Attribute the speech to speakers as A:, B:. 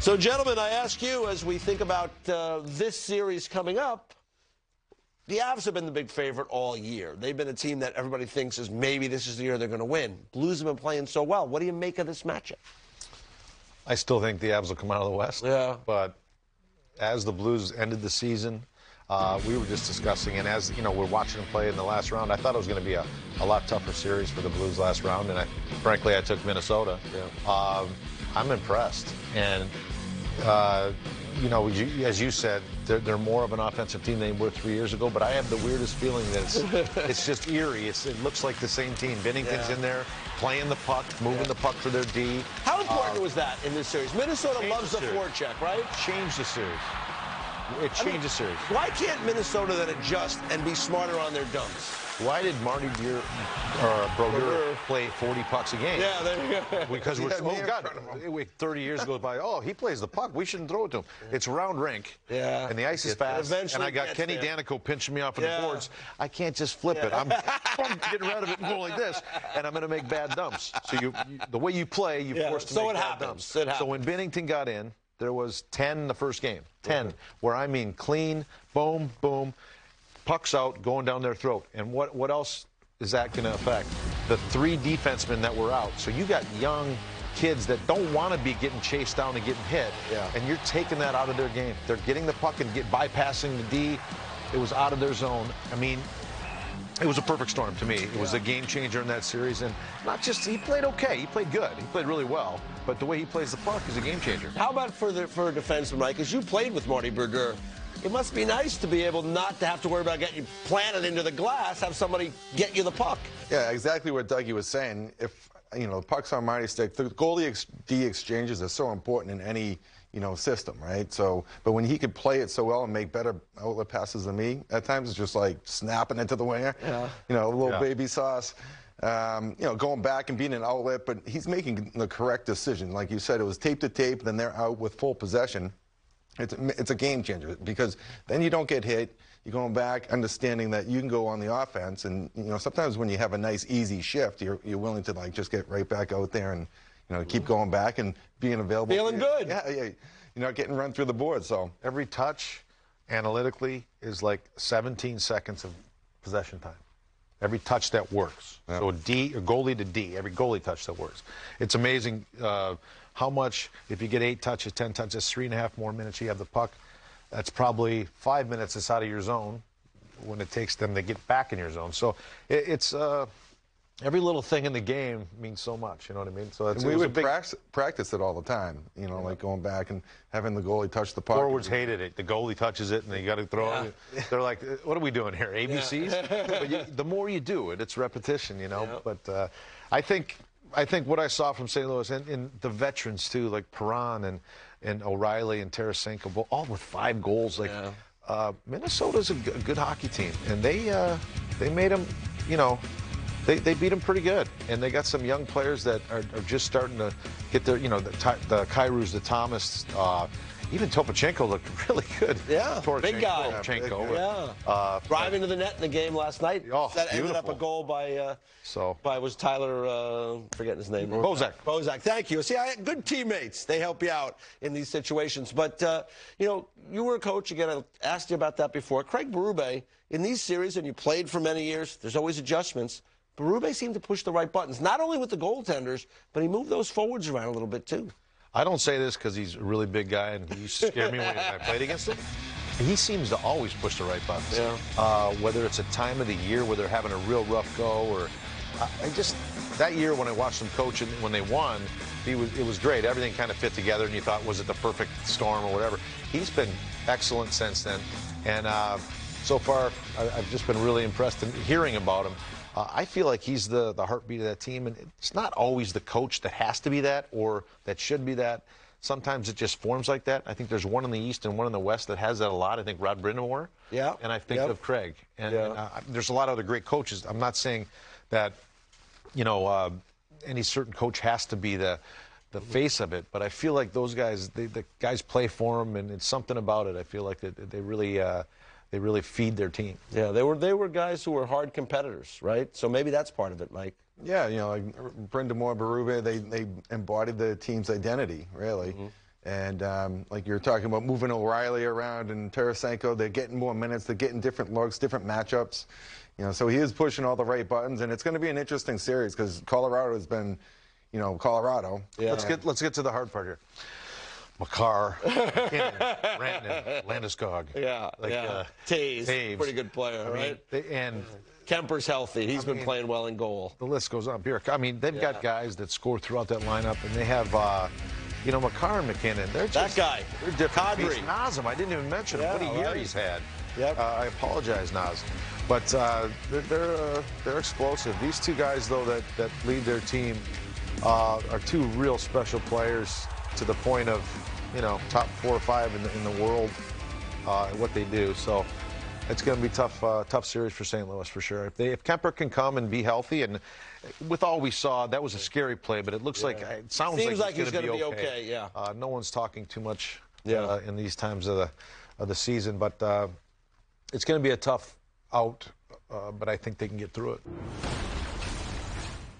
A: So, gentlemen, I ask you, as we think about this series coming up, the Avs have been the big favorite all year. They've been a team that everybody thinks is maybe this is the year they're going to win. Blues have been playing so well. What do you make of this matchup?
B: I still think the Avs will come out of the West.
A: Yeah.
B: But as the Blues ended the season, we were just discussing, and as we're watching them play in the last round, I thought it was going to be a lot tougher series for the Blues last round, and frankly, I took Minnesota. Yeah. I'm impressed, and as you said, they're more of an offensive team than they were 3 years ago, but I have the weirdest feeling that it's just eerie. It looks like the same team. Bennington's in there, playing the puck, moving the puck for their D.
A: How important was that in this series? Minnesota loves the forecheck, right?
B: Changed the series. It changed the series.
A: Why can't Minnesota then adjust and be smarter on their dumps?
B: Why did Marty Brodeur play 40 pucks a game?
A: Yeah, there you go.
B: Because God, 30 years goes by. Oh, he plays the puck. We shouldn't throw it to him. It's round rink. Yeah. And the ice is fast. And I got Kenny Danico pinching me off of the boards. I can't just flip it. I'm getting rid of it and going like this, and I'm going to make bad dumps. So the way you play, you force to make bad dumps. So when Bennington got in, there was 10 in the first game. 10, where I mean clean, boom, boom. Pucks out, going down their throat. And what else is that going to affect? The 3 defensemen that were out. So you got young kids that don't want to be getting chased down and getting hit. Yeah. And you're taking that out of their game. They're getting the puck and bypassing the D. It was out of their zone. I mean, it was a perfect storm to me. It was a game changer in that series. And not just, he played okay. He played good. He played really well. But the way he plays the puck is a game changer.
A: How about for a defenseman, Mike? Because you played with Marty Brodeur. It must be nice to be able not to have to worry about getting you planted into the glass, have somebody get you the puck.
C: Yeah, exactly what Dougie was saying. If, the puck's on Marty's stick, the goalie D exchanges are so important in any, system, right? So, but when he could play it so well and make better outlet passes than me, at times it's just like snapping into the winger, a little baby sauce. Going back and being an outlet, but he's making the correct decision. Like you said, it was tape to tape, then they're out with full possession. It's a game changer because then you don't get hit. You're going back, understanding that you can go on the offense, and sometimes when you have a nice easy shift, you're willing to just get right back out there and keep going back and being available.
A: Feeling good.
C: Yeah. You're not getting run through the board. So
B: every touch, analytically, is like 17 seconds of possession time. Every touch that works. Yeah. So a goalie to D, every goalie touch that works. It's amazing. How much, if you get 8 touches, 10 touches, 3.5 more minutes you have the puck, that's probably 5 minutes that's out of your zone when it takes them to get back in your zone. So it's every little thing in the game means so much, you know what I mean? So
C: we would practice it all the time, like going back and having the goalie touch the puck.
B: Forwards hated it. The goalie touches it and they got to throw it. They're like, what are we doing here, ABCs? But the more you do it, it's repetition, But I think what I saw from St. Louis and the veterans too, like Perron and O'Reilly and Tarasenko, all with 5 goals. Minnesota's a good hockey team, and they made them, they beat them pretty good, and they got some young players that are just starting to get their, the Kyrous, the Thomas. Even Topachenko looked really good.
A: Yeah, big guy.
B: Topachenko.
A: Driving to the net in the game last night.
B: Oh,
A: that
B: beautiful.
A: ended up a goal by was Tyler, forgetting his name.
B: Bozak.
A: Bozak, thank you. See, good teammates. They help you out in these situations. But, you were a coach. Again, I asked you about that before. Craig Berube, in these series, and you played for many years, there's always adjustments. Berube seemed to push the right buttons, not only with the goaltenders, but he moved those forwards around a little bit, too.
B: I don't say this because he's a really big guy and he used to scare me when I played against him. He seems to always push the right buttons. Yeah. Whether it's a time of the year where they're having a real rough go, or that year when I watched him coach and when they won, it was great. Everything kind of fit together, and you thought, was it the perfect storm or whatever? He's been excellent since then, and so far I've just been really impressed in hearing about him. I feel like he's the heartbeat of that team, and it's not always the coach that has to be that or that should be that. Sometimes it just forms like that. I think there's one in the East and one in the West that has that a lot. I think Rod Brind'Amour. Yeah. And I think of Craig. And there's a lot of other great coaches. I'm not saying that, any certain coach has to be the face of it, but I feel like those guys, the guys play for them, and it's something about it. I feel like they really feed their team. Yeah, they were guys who were hard competitors, right? So maybe that's part of it, Mike. Yeah, like Brind'Amour, Berube, they embodied the team's identity, really.
C: And like you're talking about moving O'Reilly around and Tarasenko, they're getting more minutes, they're getting different looks, different matchups. You know, so he is pushing all the right buttons, and it's going to be an interesting series because Colorado has been, you know, Colorado.
A: Yeah.
B: Let's get to the hard part here. Makar, McKinnon, Rantanen, Landeskog.
A: Yeah, Taves, pretty good player, right?
B: And
A: Kemper's healthy. He's been playing well in goal.
B: The list goes on. I mean, they've got guys that score throughout that lineup, and they have, you know, Makar and McKinnon. They're just,
A: that guy.
B: They're different.
A: Kadri.
B: Nazem, I didn't even mention him. What a year he's had.
A: Yep.
B: I apologize, Naz. But they're explosive. These two guys, though, that lead their team are two real special players to the point of, you know, top 4 or 5 in the world at what they do. So it's going to be tough series for St. Louis for sure. If Kemper can come and be healthy, and with all we saw, that was a scary play, but it looks like it sounds like he's going to be okay.
A: Yeah.
B: No one's talking too much in these times of the season, but it's going to be a tough out, but I think they can get through it.